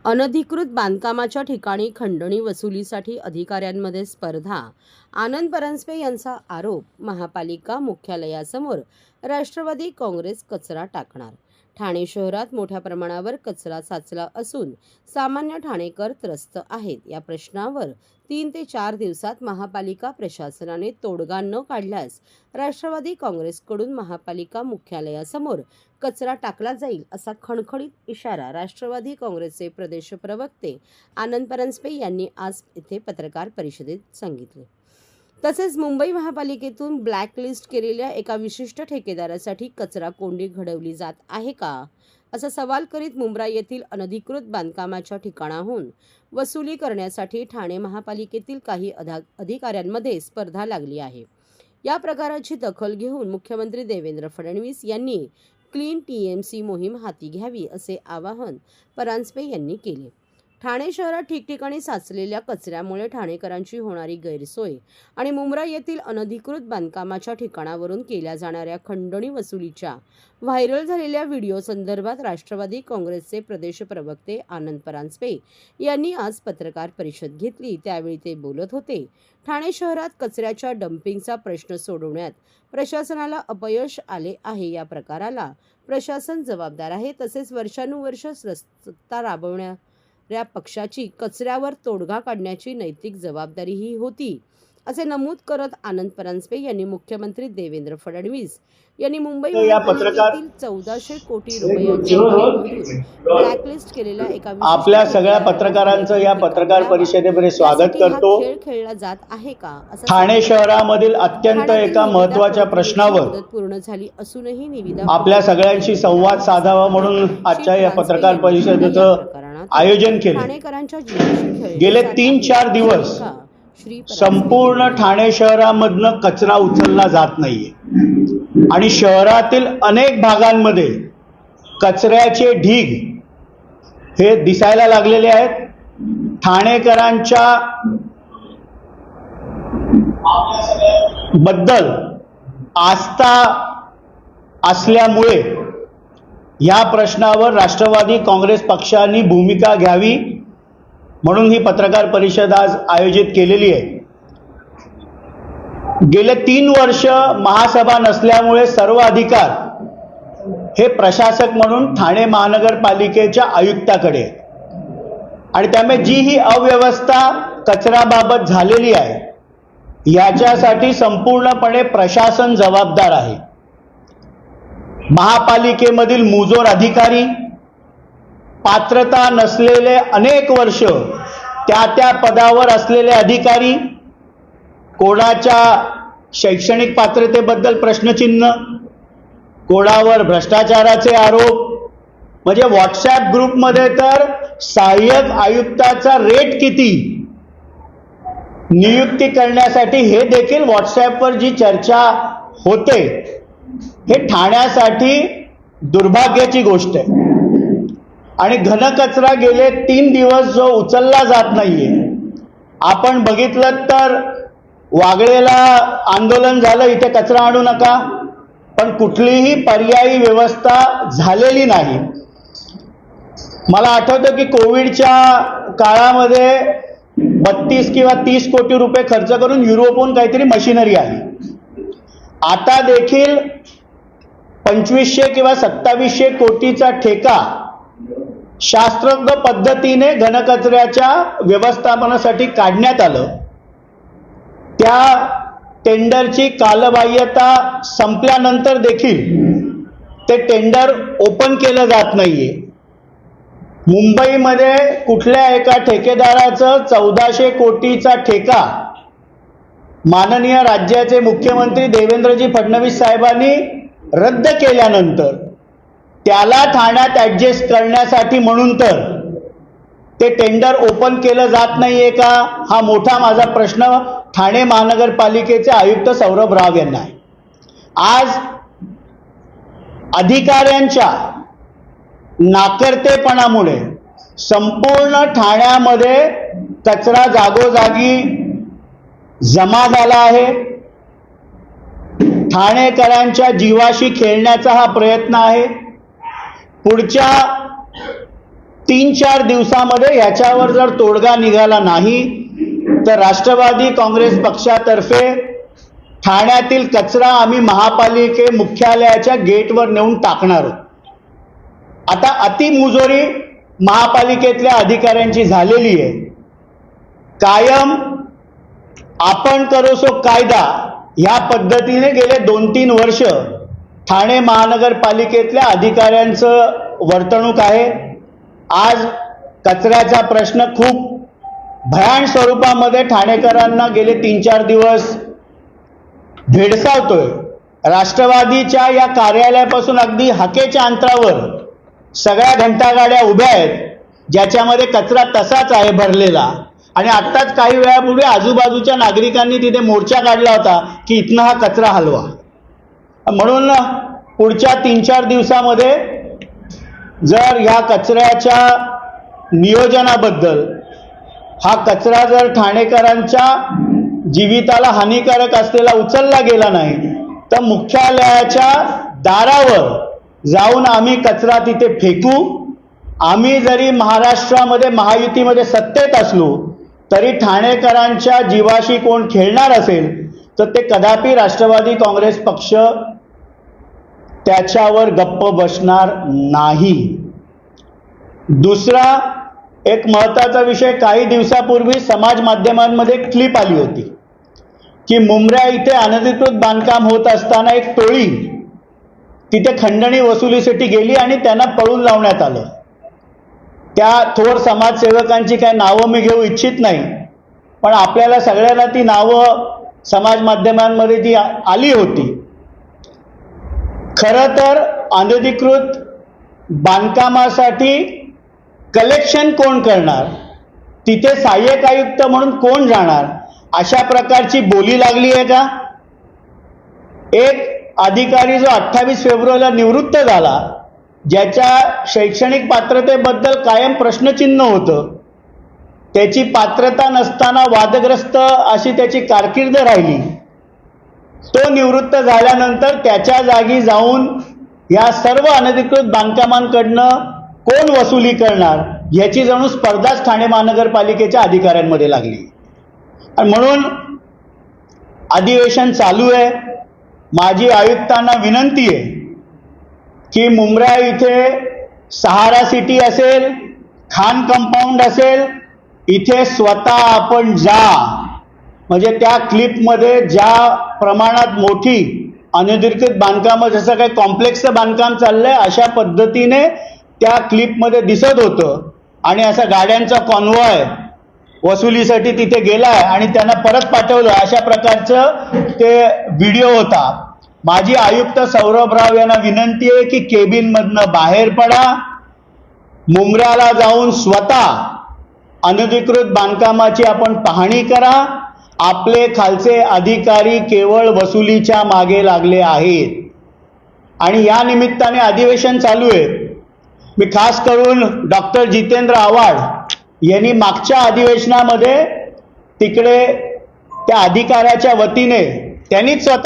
अनधिकृत बांधकामाच्या ठिकाणी खंडणी वसुलीसाठी अधिकाऱ्यांमध्ये स्पर्धा. आनंद परांजपे यांचा आरोप. महापालिका मुख्यालयासमोर राष्ट्रवादी काँग्रेस कचरा टाकणार. ठाणे शहरात मोठ्या प्रमाणावर कचरा साचला असून सामान्य ठाणेकर त्रस्त आहेत. या प्रश्नावर 3 ते 4 दिवसात महापालिका प्रशासनाने तोडगा न काढल्यास राष्ट्रवादी काँग्रेसकडून महापालिका मुख्यालयासमोर कचरा टाकला जाईल असा खणखणीत इशारा राष्ट्रवादी काँग्रेसचे प्रदेश प्रवक्ते आनंद परांजपे यांनी आज येथे पत्रकार परिषदेत सांगितले. तसेच मुंबई महापालिकेतून ब्लॅकलिस्ट केलेल्या एका विशिष्ट ठेकेदारासाठी कचरा कोंडी घडवली जात आहे का, असा सवाल करीत मुंब्रा येथील अनधिकृत बांधकामाच्या ठिकाणाहून वसुली करण्यासाठी ठाणे महापालिकेतील काही अधिकाऱ्यांमध्ये स्पर्धा लागली आहे. या प्रकाराची दखल घेऊन मुख्यमंत्री देवेंद्र फडणवीस यांनी क्लीन टीएमसी मोहीम हाती घ्यावी असे आवाहन परांजपे यांनी केले. ठाणे शहरात ठिकठिकाणी साचलेल्या कचऱ्यामुळे ठाणेकरांची होणारी गैरसोय आणि मुंब्रा येथील अनधिकृत बांधकामाच्या ठिकाणावरून केल्या जाणाऱ्या खंडणी वसुलीच्या व्हायरल झालेल्या व्हिडिओ संदर्भात राष्ट्रवादी काँग्रेसचे प्रदेश प्रवक्ते आनंद परांजपे यांनी आज पत्रकार परिषद घेतली. त्यावेळी ते बोलत होते. ठाणे शहरात कचऱ्याच्या डम्पिंगचा प्रश्न सोडवण्यात प्रशासनाला अपयश आले आहे. या प्रकाराला प्रशासन जबाबदार आहे. तसेच वर्षानुवर्ष सत्ता राबवणाऱ्या पक्षाची कचऱ्यावर तोडगा काढण्याची नैतिक जबाबदारीही होती, असे नमूद करत आनंद परांजपे यांनी मुख्यमंत्री देवेंद्र फडणवीस यांनी मुंबई महापालिकेतील 1400 कोटी रुपयांची ब्लॅकलिस्ट केलेल्या एका आपल्या सगळ्या पत्रकारांचं या पत्रकार परिषदेमध्ये स्वागत करतो. खेळ खेळला जात आहे का, ठाणे शहरामधील अत्यंत एका महत्त्वाच्या प्रश्नावर पूर्ण झाली असूनही निविदा आपल्या सगळ्यांशी संवाद साधावा म्हणून आजच्या या पत्रकार परिषदेचं आयोजन केले. गेले 3-4 दिवस संपूर्ण ठाणे शहरामधनं कचरा उचलला जात नाहीये आणि शहरातील अनेक भागांमध्ये कचऱ्याचे ढीग हे दिसायला लागलेले आहेत. ठाणेकरांच्या बद्दल आस्था असल्यामुळे या प्रश्नावर राष्ट्रवादी काँग्रेस पक्षाने भूमिका घ्यावी म्हणून ही पत्रकार परिषद आज आयोजित केलेली आहे. गेले 3 वर्ष महासभा नसल्यामुळे सर्व अधिकार हे प्रशासक म्हणून ठाणे महानगरपालिकेच्या आयुक्ताकडे आणि त्यामुळे जी ही अव्यवस्था कचऱ्याबाबत झालेली आहे याच्यासाठी संपूर्णपणे प्रशासन जबाबदार आहे. महापालिकेमधील मुजोर अधिकारी, पात्रता नसलेले अनेक वर्ष त्या पदावर असलेले अधिकारी, कोणाच्या शैक्षणिक पात्रतेबद्दल प्रश्नचिन्ह, कोणावर भ्रष्टाचाराचे आरोप, म्हणजे व्हॉट्सॲप ग्रुपमध्ये तर सहाय्यक आयुक्ताचा रेट किती नियुक्ती करण्यासाठी हे देखील व्हॉट्सॲपवर जी चर्चा होते हे ठाण्यासाठी दुर्भाग्याची गोष्ट आहे. आणि घनकचरा गेले 3 दिवस जो उचलला जात नाहीये. आपण बघितलं तर वागळेला आंदोलन झालं, इथे कचरा आणू नका, पण कुठलीही पर्यायी व्यवस्था झालेली नाही. मला आठवतं की कोविडच्या काळामध्ये 32 किंवा 30 कोटी रुपये खर्च करून युरोपहून काहीतरी मशिनरी आली. आता देखील 2500 किंवा 2700 कोटीचा ठेका शास्त्रोक्त पद्धतीने घनकचऱ्याच्या व्यवस्थापनासाठी काढण्यात आलं. त्या टेंडरची कालबाह्यता संपल्यानंतर देखील ते टेंडर ओपन केलं जात नाहीये. मुंबईमध्ये कुठल्या एका ठेकेदाराचं 1400 कोटीचा ठेका माननीय राज्याचे मुख्यमंत्री देवेंद्रजी फडणवीस साहेबांनी रद्द केल्यानंतर त्याला ठाण्यात ऍडजस्ट करण्यासाठी म्हणून तर ते टेंडर ओपन केलं जात नाहीये का, हा मोठा माझा प्रश्न ठाणे महानगरपालिकेचे आयुक्त सौरभ राव यांना आहे. आज अधिकाऱ्यांच्या नाकर्तेपणामुळे संपूर्ण ठाण्यामध्ये कचरा जागोजागी जमा झाला आहे. ठाणेकरांच्या जीवाशी खेळण्याचा हा प्रयत्न आहे. पुढच्या 3-4 दिवसामध्ये ह्याच्यावर जर तोडगा निघाला नाही तर राष्ट्रवादी काँग्रेस पक्षातर्फे ठाण्यातील कचरा आम्ही महापालिके मुख्यालयाच्या गेटवर नेऊन टाकणार आहोत. आता अतिमुजोरी महापालिकेतल्या अधिकाऱ्यांची झालेली आहे. कायम आपण करो सो कायदा ह्या पद्धतीने गेले 2-3 वर्ष ठाणे महानगरपालिकेतल्या अधिकाऱ्यांचं वर्तणूक आहे. आज कचऱ्याचा प्रश्न खूप भयान स्वरूपामध्ये ठाणेकरांना गेले 3-4 दिवस भेडसावतोय. राष्ट्रवादीच्या या कार्यालयापासून अगदी हाकेच्या अंतरावर सगळ्या घंटागाड्या उभ्या आहेत, ज्याच्यामध्ये कचरा तसाच आहे भरलेला. आणि आत्ताच काही वेळापूर्वी आजूबाजूच्या नागरिकांनी तिथे मोर्चा काढला होता की इथनं हा कचरा हलवा. म्हणून पुढच्या 3-4 दिवसामध्ये जर ह्या कचऱ्याच्या नियोजनाबद्दल हा कचरा जर ठाणेकरांच्या जीविताला हानिकारक असलेला उचलला गेला नाही तर मुख्यालयाच्या दारावर जाऊन आम्ही कचरा तिथे फेकू. आम्ही जरी महाराष्ट्रामध्ये महायुतीमध्ये सत्तेत असलो तरी ठाणेकरांच्या जीवाशी कोण खेळणार असेल तर ते कदापि राष्ट्रवादी काँग्रेस पक्ष त्याच्यावर गप्प बसणार नाही. दुसरा एक महत्त्वाचा विषय, काही दिवसापूर्वी समाज माध्यमांमध्ये एक क्लिप आली होती की मुंब्रा इथे अनधिकृत बांधकाम होत असताना एक टोळी तिथे खंडणी वसुलीसाठी गेली आणि त्यांना पळून लावण्यात आलं. त्या थोर समाजसेवकांची काही नावं मी घेऊ इच्छित नाही, पण आपल्याला सगळ्यांना ती नावं समाज माध्यमांमध्ये जी आली होती. खरं तर अनधिकृत बांधकामासाठी कलेक्शन कोण करणार, तिथे सहाय्यक आयुक्त म्हणून कोण जाणार, अशा प्रकारची बोली लागली आहे का? एक अधिकारी जो 28 फेब्रुवारीला निवृत्त झाला, ज्याच्या शैक्षणिक पात्रतेबद्दल कायम प्रश्नचिन्ह होतं, त्याची पात्रता नसताना वादग्रस्त अशी त्याची कारकीर्द राहिली, तो निवृत्त झाल्यानंतर त्याच्या जागी जाऊन या सर्व अनधिकृत बांधकामांकडनं कोण वसुली करणार याची जणू स्पर्धाच ठाणे महानगरपालिकेच्या अधिकाऱ्यांमध्ये लागली. आणि म्हणून अधिवेशन चालू आहे. माझी आयुक्तांना विनंती आहे की मुंब्रा इथे सहारा सिटी असेल, खान कंपाऊंड असेल, इथे स्वतः आपण जा. म्हणजे त्या क्लिपमध्ये ज्या प्रमाणात मोठी अनधिकृत बांधकामं, जसं काही कॉम्प्लेक्सचं बांधकाम चाललंय अशा पद्धतीने त्या क्लिपमध्ये दिसत होतं. आणि असा गाड्यांचा कॉन्वॉय वसुलीसाठी तिथे गेलाय आणि त्यांना परत पाठवलं, अशा प्रकारचं ते व्हिडिओ होता. माझी आयुक्त सौरभ राव यांना विनंती आहे की केबिनमधनं बाहेर पडा, मुंब्र्याला जाऊन स्वतः अनधिकृत बांधकामाची आपण पाहणी करा. आपले खालचे अधिकारी केवळ वसुलीच्या मागे लागले आहेत. आणि या निमित्ताने अधिवेशन चालू आहे. मी खास करून डॉक्टर जितेंद्र आव्हाड यांनी मागच्या अधिवेशनामध्ये तिकडे त्या अधिकाऱ्याच्या वतीने त्यांनीच स्वतः